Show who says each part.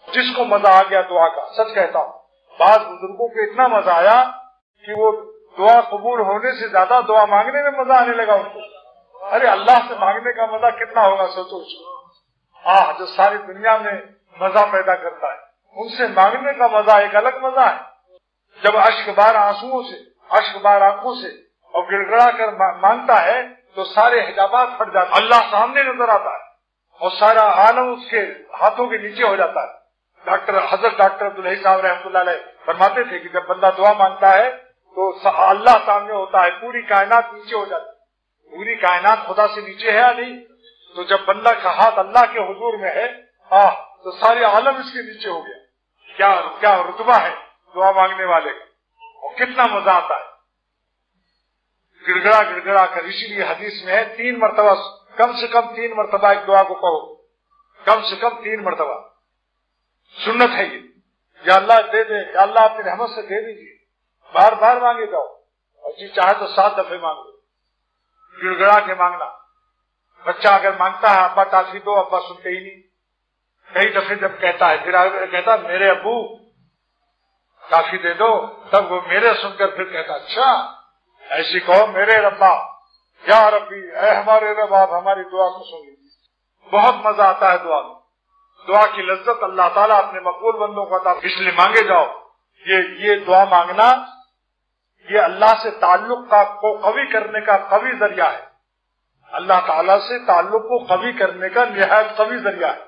Speaker 1: جس کو مزہ آ گیا دعا کا، سچ کہتا ہوں بعض بزرگوں کو اتنا مزہ آیا کہ وہ دعا قبول ہونے سے زیادہ دعا مانگنے میں مزہ آنے لگا ان کو۔ ارے اللہ سے مانگنے کا مزہ کتنا ہوگا سوچو۔ جو ساری دنیا میں مزہ پیدا کرتا ہے، ان سے مانگنے کا مزہ ایک الگ مزہ ہے۔ جب اشک بار آنسوؤں سے، اشک بار آنکھوں سے اور گڑ گڑا کر مانگتا ہے تو سارے حجابات پھٹ جاتے ہیں، اللہ سامنے نظر آتا ہے اور سارا عالم اس کے ہاتھوں کے نیچے ہو جاتا ہے۔ حضرت ڈاکٹر عبدالحی صاحب رحمۃ اللہ علیہ فرماتے تھے کہ جب بندہ دعا مانگتا ہے تو اللہ سامنے ہوتا ہے، پوری کائنات نیچے ہو جاتی ہے۔ پوری کائنات خدا سے نیچے ہے یا نہیں؟ تو جب بندہ کا ہاتھ اللہ کے حضور میں ہے تو سارے عالم اس کے نیچے ہو گیا۔ کیا رتبہ ہے دعا مانگنے والے کا، اور کتنا مزہ آتا ہے گڑ گڑا گڑ گڑا کر۔ اسی لیے حدیث میں ہے 3 مرتبہ، کم سے کم 3 مرتبہ ایک دعا کو کہو، کم سے کم 3 مرتبہ، سنت ہے یہ۔ یا اللہ دے دے، یا اللہ اپنی رحمت سے دے دیجیے، بار بار مانگے جاؤ، اور جی چاہے تو 7 دفعے مانگو، گڑ گڑا کے مانگنا۔ بچہ اگر مانگتا ہے ابا ٹافی دو، ابا سنتے ہی نہیں، کئی دفعے جب کہتا ہے پھر کہتا میرے ابو ٹافی دے دو، تب وہ میرے سن کر پھر کہتا اچھا ایسی کہو میرے ربا، یا ربی اے ہمارے رب آپ ہماری دعا کو سن لیجیے۔ بہت مزہ آتا ہے دعا میں، دعا کی لذت اللہ تعالیٰ اپنے مقبول بندوں کو عطا، اس لیے مانگے جاؤ۔ یہ دعا مانگنا یہ اللہ سے تعلق کو قوی کرنے کا قوی ذریعہ ہے، اللہ تعالیٰ سے تعلق کو قوی کرنے کا نہایت قوی ذریعہ ہے۔